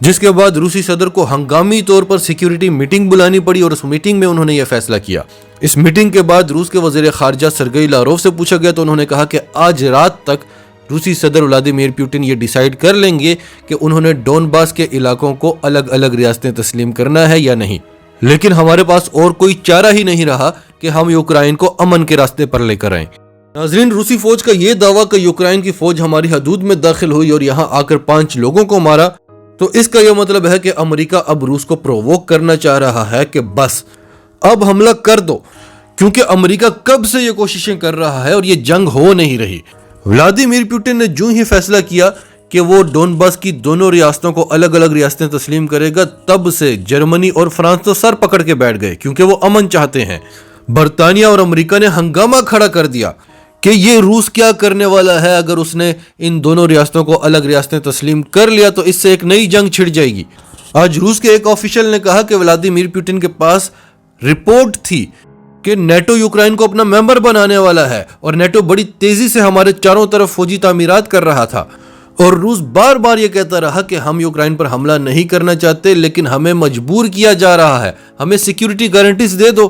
جس کے بعد روسی صدر کو ہنگامی طور پر سیکیورٹی میٹنگ بلانی پڑی اور اس میٹنگ میں انہوں نے یہ فیصلہ کیا۔ اس میٹنگ کے بعد روس کے وزیر خارجہ سرگئی لاروف سے پوچھا گیا تو انہوں نے کہا کہ آج رات تک روسی صدر ولادیمیر پوٹن یہ ڈیسائیڈ کر لیں گے کہ انہوں نے ڈونباس کے علاقوں کو الگ الگ ریاستیں تسلیم کرنا ہے یا نہیں، لیکن ہمارے پاس اور کوئی چارہ ہی نہیں رہا کہ ہم یوکرائن کو امن کے راستے پر لے کر آئیں۔ ناظرین، روسی فوج کا یہ دعویٰ کہ یوکرائن کی فوج ہماری حدود میں داخل ہوئی اور یہاں آ کر 5 لوگوں کو مارا، تو اس کا یہ مطلب ہے کہ امریکہ اب روس کو پرووک کرنا چاہ رہا ہے کہ بس اب حملہ کر دو، کیونکہ امریکہ کب سے یہ کوششیں کر رہا ہے اور یہ جنگ ہو نہیں رہی۔ ولادیمیر پوٹن نے جو ہی فیصلہ کیا کہ وہ ڈونباس کی دونوں ریاستوں کو الگ الگ ریاستیں تسلیم کرے گا، تب سے جرمنی اور فرانس تو سر پکڑ کے بیٹھ گئے، کیونکہ وہ امن چاہتے ہیں۔ برطانیہ اور امریکہ نے ہنگامہ کھڑا کر دیا کہ یہ روس کیا کرنے والا ہے، اگر اس نے ان دونوں ریاستوں کو الگ ریاستیں تسلیم کر لیا تو اس سے ایک نئی جنگ چھڑ جائے گی۔ آج روس کے ایک آفیشل نے کہا کہ ولادیمیر پوٹن کے پاس رپورٹ تھی کہ نیٹو یوکرائن کو اپنا ممبر بنانے والا ہے اور نیٹو بڑی تیزی سے ہمارے چاروں طرف فوجی تعمیرات کر رہا تھا، اور روس بار بار یہ کہتا رہا کہ ہم یوکرائن پر حملہ نہیں کرنا چاہتے، لیکن ہمیں مجبور کیا جا رہا ہے، ہمیں سیکیورٹی گارنٹیز دے دو،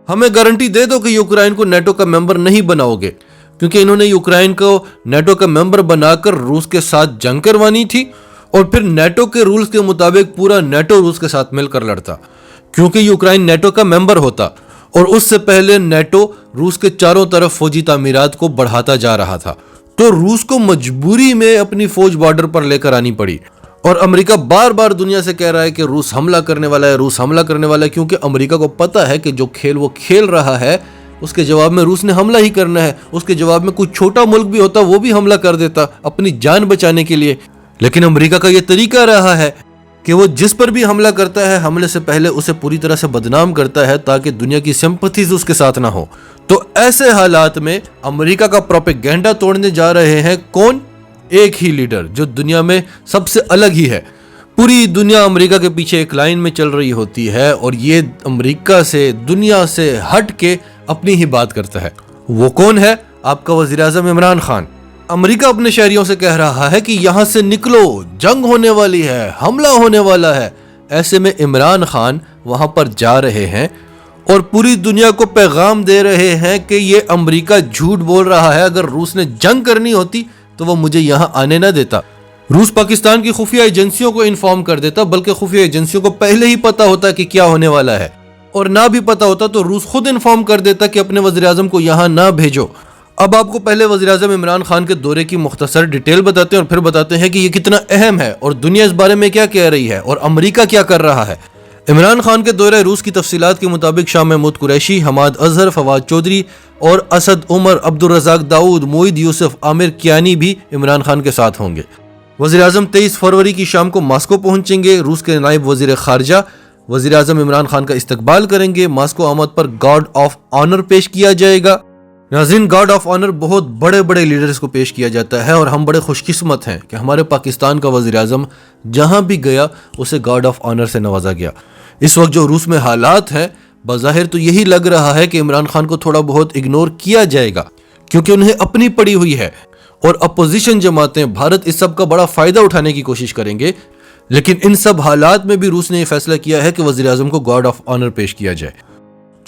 ہمیں گارنٹی دے دو کہ یوکرائن کو نیٹو کا ممبر نہیں بناؤ گے، کیونکہ انہوں نے یوکرائن کو نیٹو کا ممبر بنا کر روس کے ساتھ جنگ کروانی تھی، اور پھر نیٹو کے رولز کے مطابق پورا نیٹو روس کے ساتھ مل کر لڑتا، کیونکہ یوکرائن نیٹو کا ممبر ہوتا، اور اس سے پہلے نیٹو روس کے چاروں طرف فوجی تعمیرات کو بڑھاتا جا رہا تھا، تو روس کو مجبوری میں اپنی فوج بارڈر پر لے کر آنی پڑی۔ اور امریکہ بار بار دنیا سے کہہ رہا ہے کہ روس حملہ کرنے والا ہے، روس حملہ کرنے والا ہے، کیونکہ امریکہ کو پتا ہے کہ جو کھیل وہ کھیل رہا ہے اس کے جواب میں روس نے حملہ ہی کرنا ہے، اس کے جواب میں کوئی چھوٹا ملک بھی ہوتا وہ بھی حملہ کر دیتا اپنی جان بچانے کے لیے۔ لیکن امریکہ کا یہ طریقہ رہا ہے کہ وہ جس پر بھی حملہ کرتا ہے حملے سے پہلے اسے پوری طرح سے بدنام کرتا ہے تاکہ دنیا کی سمپتھیز اس کے ساتھ نہ ہو۔ تو ایسے حالات میں امریکہ کا پروپیگنڈا توڑنے جا رہے ہیں کون؟ ایک ہی لیڈر جو دنیا میں سب سے الگ ہی ہے۔ پوری دنیا امریکہ کے پیچھے ایک لائن میں چل رہی ہوتی ہے اور یہ امریکہ سے، دنیا سے ہٹ کے اپنی ہی بات کرتا ہے۔ وہ کون ہے؟ آپ کا وزیر اعظم عمران خان۔ امریکہ اپنے شہریوں سے کہہ رہا ہے کہ یہاں سے نکلو، جنگ ہونے والی ہے، حملہ ہونے والا ہے۔ ایسے میں عمران خان وہاں پر جا رہے ہیں اور پوری دنیا کو پیغام دے رہے ہیں کہ یہ امریکہ جھوٹ بول رہا ہے، اگر روس نے جنگ کرنی ہوتی تو وہ مجھے یہاں آنے نہ دیتا۔ روس پاکستان کی خفیہ ایجنسیوں کو انفارم کر دیتا، بلکہ خفیہ ایجنسیوں کو پہلے ہی پتا ہوتا کہ کیا ہونے والا ہے، اور نہ بھی پتا ہوتا تو روس خود انفارم کر دیتا کہ اپنے وزیر اعظم کو یہاں نہ بھیجو۔ اب آپ کو پہلے وزیر اعظم عمران خان کے دورے کی مختصر ڈیٹیل بتاتے ہیں اور پھر بتاتے ہیں کہ یہ کتنا اہم ہے اور دنیا اس بارے میں کیا کہہ رہی ہے اور امریکہ کیا کر رہا ہے۔ عمران خان کے دورہ روس کی تفصیلات کے مطابق شاہ محمود قریشی، حماد اظہر، فواد چودھری اور اسد عمر، عبدالرزاق داؤد، موعد یوسف، عامر کیانی بھی عمران خان کے ساتھ ہوں گے۔ وزیر اعظم 23 فروری کی شام کو ماسکو پہنچیں گے۔ روس کے نائب وزیر خارجہ وزیر اعظم عمران خان کا استقبال کریں گے۔ ماسکو آمد پر گارڈ آف آنر پیش کیا جائے گا۔ ناظرین، گارڈ آف آنر بہت بڑے بڑے لیڈرز کو پیش کیا جاتا ہے اور ہم بڑے خوش قسمت ہیں کہ ہمارے پاکستان کا وزیر اعظم جہاں بھی گیا اسے گارڈ آف آنر سے نوازا گیا۔ اس وقت جو روس میں حالات ہیں، بظاہر تو یہی لگ رہا ہے کہ عمران خان کو تھوڑا بہت اگنور کیا جائے گا، کیونکہ انہیں اپنی پڑی ہوئی ہے اور اپوزیشن جماعتیں بھارت اس سب کا بڑا فائدہ اٹھانے کی کوشش کریں گے۔ لیکن ان سب حالات میں بھی روس نے یہ فیصلہ کیا ہے کہ وزیر اعظم کو گارڈ آف آنر پیش کیا جائے۔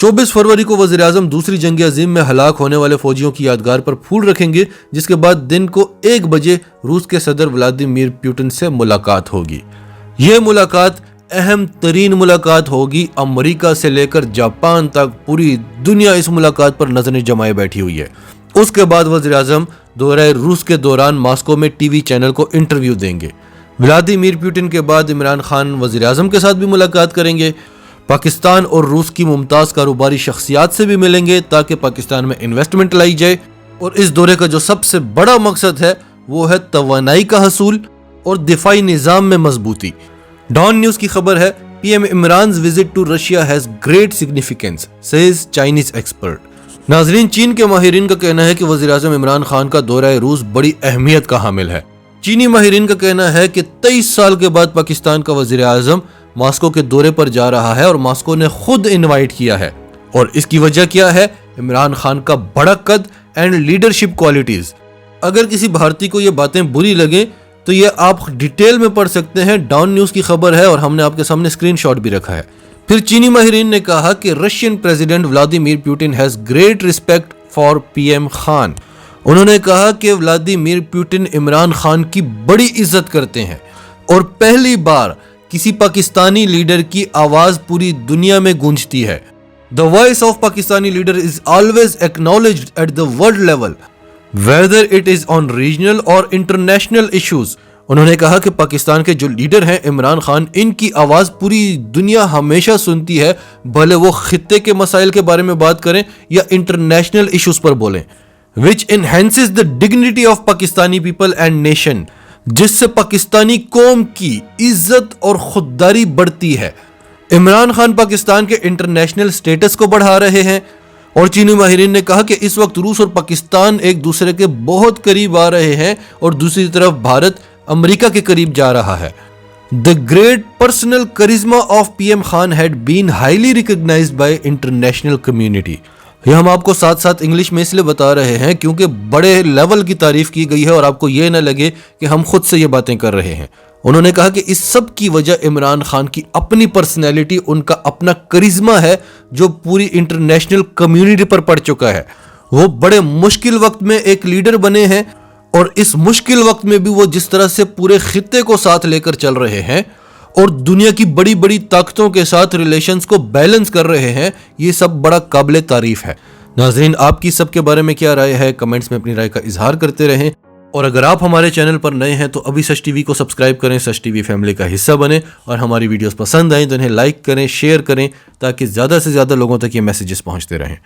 24 فروری کو وزیر اعظم دوسری جنگ عظیم میں ہلاک ہونے والے فوجیوں کی یادگار پر پھول رکھیں گے، جس کے بعد دن کو 1 بجے روس کے صدر ولادیمیر پوٹن سے ملاقات ہوگی۔ یہ ملاقات اہم ترین ملاقات ہوگی، امریکہ سے لے کر جاپان تک پوری دنیا اس ملاقات پر نظریں جمائے بیٹھی ہوئی ہے۔ اس کے بعد وزیر اعظم دورہ روس کے دوران ماسکو میں ٹی وی چینل کو انٹرویو دیں گے۔ ولادیمیر پوٹن کے بعد عمران خان وزیر اعظم کے ساتھ بھی ملاقات کریں گے۔ پاکستان اور روس کی ممتاز کاروباری شخصیات سے بھی ملیں گے تاکہ پاکستان میں انویسٹمنٹ لائی جائے، اور اس دورے کا جو سب سے بڑا مقصد ہے وہ ہے توانائی کا حصول اور دفاعی نظام میں مضبوطی۔ ڈان نیوز کی خبر ہے، پی ایم عمران's visit to Russia has great significance, says Chinese expert۔ ناظرین، چین کے ماہرین کا کہنا ہے کہ وزیر اعظم عمران خان کا دورہ روس بڑی اہمیت کا حامل ہے۔ چینی ماہرین کا کہنا ہے کہ 23 سال کے بعد پاکستان کا وزیر اعظم ماسکو کے دورے پر جا رہا ہے اور ماسکو نے خود انوائٹ کیا ہے، اور اس کی وجہ کیا ہے؟ عمران خان کا بڑا قد اینڈ لیڈرشپ کوالٹیز۔ اگر کسی بھارتی کو یہ باتیں بری لگیں تو تو یہ آپ ڈیٹیل میں پڑھ سکتے ہیں، ڈاؤن نیوز کی خبر ہے اور ہم نے آپ کے سامنے اسکرین شاٹ بھی رکھا ہے۔ پھر چینی ماہرین نے کہا کہ Russian president Vladimir Putin has great respect for P M Khan. انہوں نے کہا کہ ولادیمیر پوٹن عمران خان کی بڑی عزت کرتے ہیں اور پہلی بار کسی پاکستانی لیڈر کی آواز پوری دنیا میں گونجتی ہے۔ The voice of Pakistani leader is always acknowledged at the world level, whether it is on regional or international issues۔ انہوں نے کہا کہ پاکستان کے جو لیڈر ہیں عمران خان، ان کی آواز پوری دنیا ہمیشہ سنتی ہے، بھلے وہ خطے کے مسائل کے بارے میں بات کریں یا انٹرنیشنل ایشوز پر بولیں۔ which enhances the dignity of Pakistani people and nation، جس سے پاکستانی قوم کی عزت اور خودداری بڑھتی ہے۔ عمران خان پاکستان کے انٹرنیشنل سٹیٹس کو بڑھا رہے ہیں، اور چینی ماہرین نے کہا کہ اس وقت روس اور پاکستان ایک دوسرے کے بہت قریب آ رہے ہیں اور دوسری طرف بھارت امریکہ کے قریب جا رہا ہے۔ The great personal charisma of PM Khan had been highly recognized by international community۔ یہ ہم آپ کو ساتھ ساتھ انگلش میں اس لیے بتا رہے ہیں کیونکہ بڑے لیول کی تعریف کی گئی ہے اور آپ کو یہ نہ لگے کہ ہم خود سے یہ باتیں کر رہے ہیں۔ انہوں نے کہا کہ اس سب کی وجہ عمران خان کی اپنی پرسنالٹی، ان کا اپنا کرزما ہے جو پوری انٹرنیشنل کمیونٹی پر پڑ چکا ہے۔ وہ بڑے مشکل وقت میں ایک لیڈر بنے ہیں اور اس مشکل وقت میں بھی وہ جس طرح سے پورے خطے کو ساتھ لے کر چل رہے ہیں اور دنیا کی بڑی بڑی طاقتوں کے ساتھ ریلیشنز کو بیلنس کر رہے ہیں، یہ سب بڑا قابل تعریف ہے۔ ناظرین، آپ کی سب کے بارے میں کیا رائے ہے؟ کمنٹس میں اپنی رائے کا اظہار کرتے رہیں، اور اگر آپ ہمارے چینل پر نئے ہیں تو ابھی سچ ٹی وی کو سبسکرائب کریں، سچ ٹی وی فیملی کا حصہ بنیں، اور ہماری ویڈیوز پسند آئیں تو انہیں لائک کریں، شیئر کریں، تاکہ زیادہ سے زیادہ لوگوں تک یہ میسیجز پہنچتے رہیں۔